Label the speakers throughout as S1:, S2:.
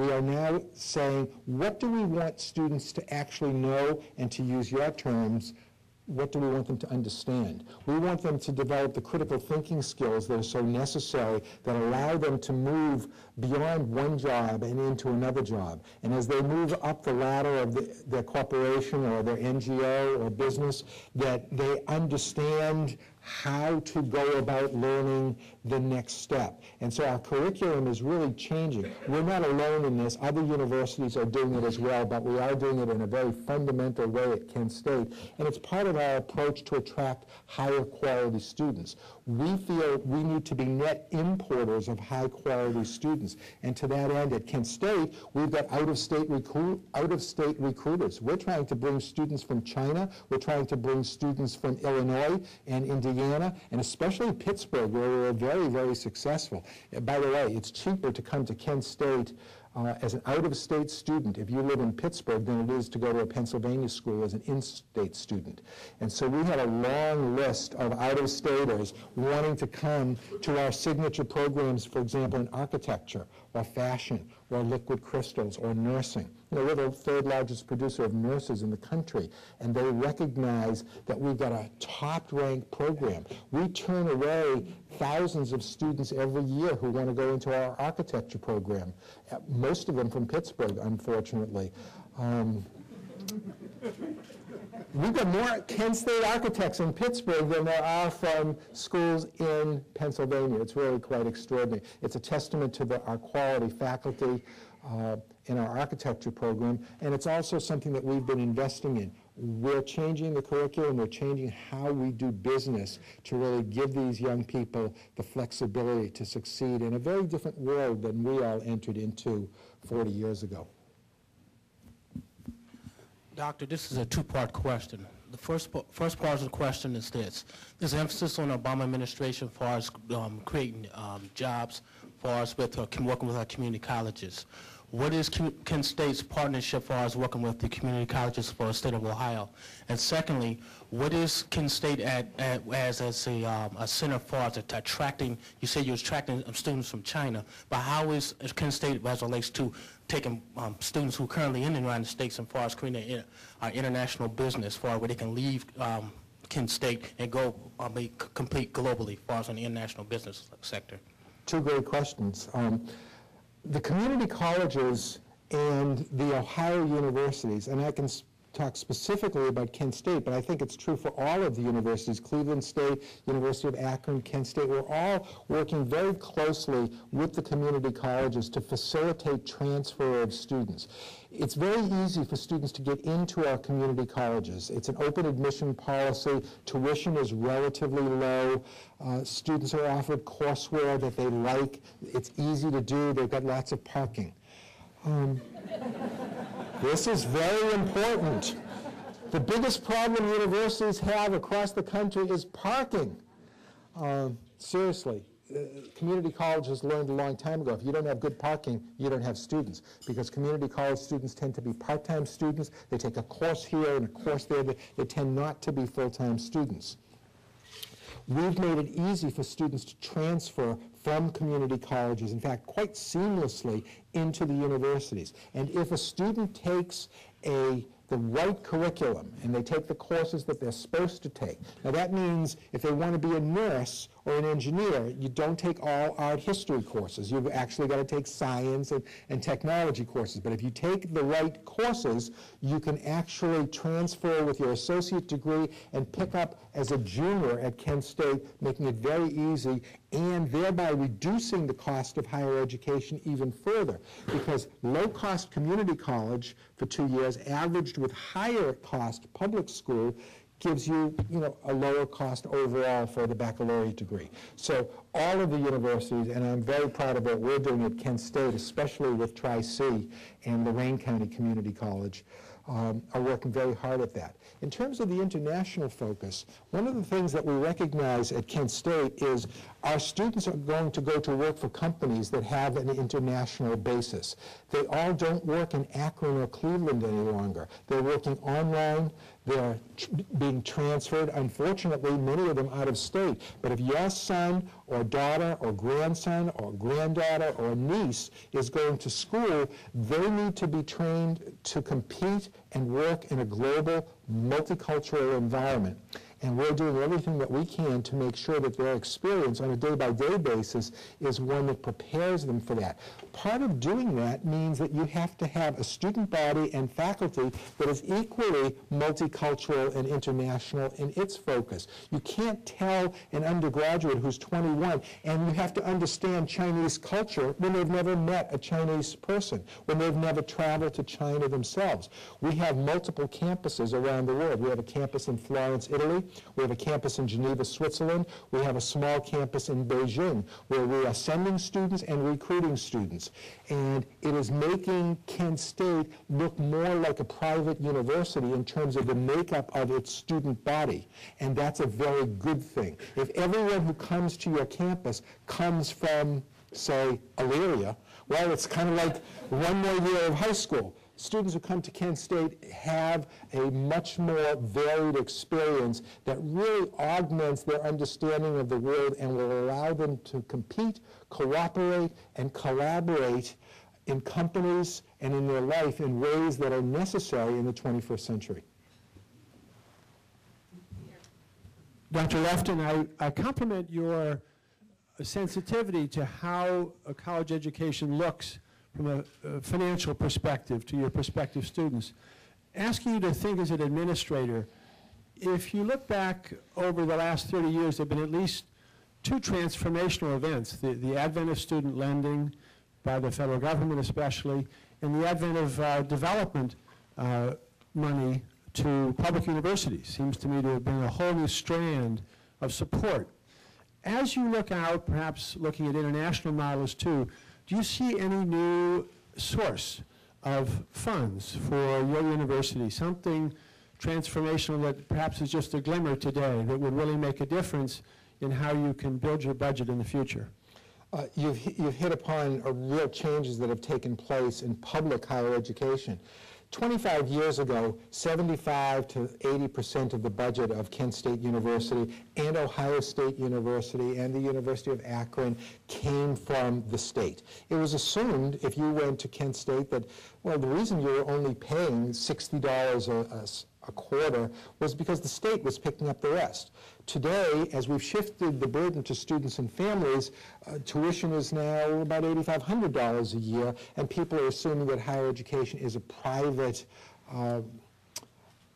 S1: We are now saying, what do we want students to actually know, and to use your terms, what do we want them to understand? We want them to develop the critical thinking skills that are so necessary that allow them to move beyond one job and into another job. And as they move up the ladder of their corporation or their NGO or business, that they understand how to go about learning the next step. And so our curriculum is really changing. We're not alone in this. Other universities are doing it as well, but we are doing it in a very fundamental way at Kent State. And it's part of our approach to attract higher quality students. We feel we need to be net importers of high quality students. And to that end, at Kent State, we've got out-of-state recruiters. We're trying to bring students from China. We're trying to bring students from Illinois and Indiana, and especially Pittsburgh, where we're very, very successful. By the way, it's cheaper to come to Kent State as an out-of-state student if you live in Pittsburgh than it is to go to a Pennsylvania school as an in-state student. And so we have a long list of out-of-staters wanting to come to our signature programs, for example, in architecture or fashion or liquid crystals or nursing. You know, we're the third largest producer of nurses in the country, and they recognize that we've got a top-ranked program. We turn away thousands of students every year who want to go into our architecture program, most of them from Pittsburgh, unfortunately. We've got more Kent State architects in Pittsburgh than there are from schools in Pennsylvania. It's really quite extraordinary. It's a testament to our quality faculty in our architecture program, and it's also something that we've been investing in. We're changing the curriculum, we're changing how we do business to really give these young people the flexibility to succeed in a very different world than we all entered into 40 years ago.
S2: Doctor, this is a two-part question. The first part of the question is this. There's emphasis on the Obama administration as far as creating jobs, as far as with, working with our community colleges. What is Kent State's partnership as far as working with the community colleges for the state of Ohio? And secondly, what is Kent State as a center for us attracting, you say you're attracting students from China, but how is Kent State as it relates to taking students who are currently in the United States and far as creating our international business for where they can leave Kent State and go compete globally as far as in the international business sector?
S1: Two great questions. The community colleges and the Ohio universities, and I can talk specifically about Kent State, but I think it's true for all of the universities, Cleveland State, University of Akron, Kent State, we're all working very closely with the community colleges to facilitate transfer of students. It's very easy for students to get into our community colleges. It's an open admission policy. Tuition is relatively low. Students are offered courseware that they like. It's easy to do. They've got lots of parking. This is very important. The biggest problem universities have across the country is parking. Seriously. Community colleges learned a long time ago, if you don't have good parking, you don't have students, because community college students tend to be part-time students. They take a course here and a course there. They tend not to be full-time students. We've made it easy for students to transfer from community colleges, in fact, quite seamlessly into the universities. And if a student takes the right curriculum and they take the courses that they're supposed to take. Now that means if they want to be a nurse or an engineer, you don't take all art history courses. You've actually got to take science and technology courses. But if you take the right courses, you can actually transfer with your associate degree and pick up as a junior at Kent State, making it very easy and thereby reducing the cost of higher education even further. Because low-cost community college for 2 years averaged with higher cost public school gives you, a lower cost overall for the baccalaureate degree. So all of the universities, and I'm very proud of what we're doing at Kent State, especially with Tri-C and Lorraine County Community College, are working very hard at that. In terms of the international focus, one of the things that we recognize at Kent State is Our students are going to go to work for companies that have an international basis. They all don't work in Akron or Cleveland any longer. They're working online. They're being transferred, unfortunately, many of them out of state. But if your son or daughter or grandson or granddaughter or niece is going to school, they need to be trained to compete and work in a global, multicultural environment. And we're doing everything that we can to make sure that their experience on a day-by-day basis is one that prepares them for that. Part of doing that means that you have to have a student body and faculty that is equally multicultural and international in its focus. You can't tell an undergraduate who's 21, and you have to understand Chinese culture when they've never met a Chinese person, when they've never traveled to China themselves. We have multiple campuses around the world. We have a campus in Florence, Italy. We have a campus in Geneva, Switzerland. We have a small campus in Beijing where we are sending students and recruiting students. And it is making Kent State look more like a private university in terms of the makeup of its student body. And that's a very good thing. If everyone who comes to your campus comes from, say, Elyria, well, it's kind of like one more year of high school. Students who come to Kent State have a much more varied experience that really augments their understanding of the world and will allow them to compete, cooperate, and collaborate in companies and in their life in ways that are necessary in the 21st century.
S3: Dr. Lefton, I compliment your sensitivity to how a college education looks from a financial perspective to your prospective students. Asking you to think as an administrator, if you look back over the last 30 years, there have been at least two transformational events, the advent of student lending by the federal government especially, and the advent of development money to public universities. Seems to me to have been a whole new strand of support. As you look out, perhaps looking at international models too, do you see any new source of funds for your university, something transformational that perhaps is just a glimmer today that would really make a difference in how you can build your budget in the future?
S1: You've hit upon real changes that have taken place in public higher education. 25 years ago, 75 to 80% of the budget of Kent State University and Ohio State University and the University of Akron came from the state. It was assumed if you went to Kent State that, well, the reason you were only paying $60 a quarter was because the state was picking up the rest. Today, as we've shifted the burden to students and families, tuition is now about $8,500 a year, and people are assuming that higher education is a private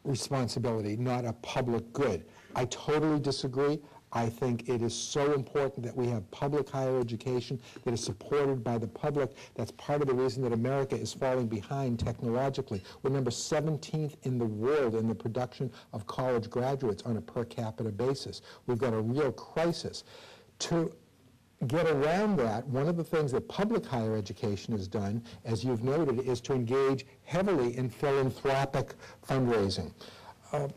S1: responsibility, not a public good. I totally disagree. I think it is so important that we have public higher education that is supported by the public. That's part of the reason that America is falling behind technologically. We're number 17th in the world in the production of college graduates on a per capita basis. We've got a real crisis. To get around that, one of the things that public higher education has done, as you've noted, is to engage heavily in philanthropic fundraising.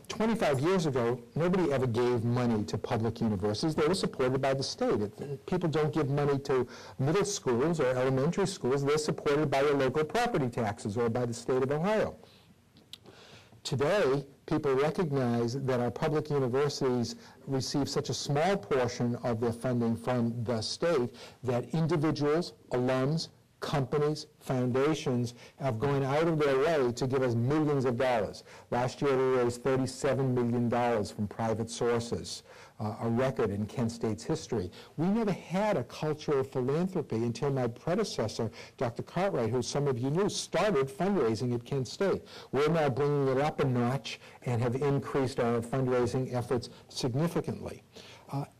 S1: 25 years ago, nobody ever gave money to public universities. They were supported by the state. People don't give money to middle schools or elementary schools. They're supported by their local property taxes or by the state of Ohio. Today, people recognize that our public universities receive such a small portion of their funding from the state that individuals, alums, companies, foundations have gone out of their way to give us millions of dollars. Last year we raised $37 million from private sources, a record in Kent State's history. We never had a culture of philanthropy until my predecessor, Dr. Cartwright, who some of you knew, started fundraising at Kent State. We're now bringing it up a notch and have increased our fundraising efforts significantly.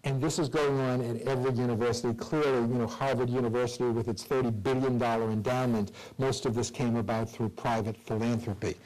S1: And this is going on at every university. Clearly, Harvard University with its $30 billion endowment, most of this came about through private philanthropy.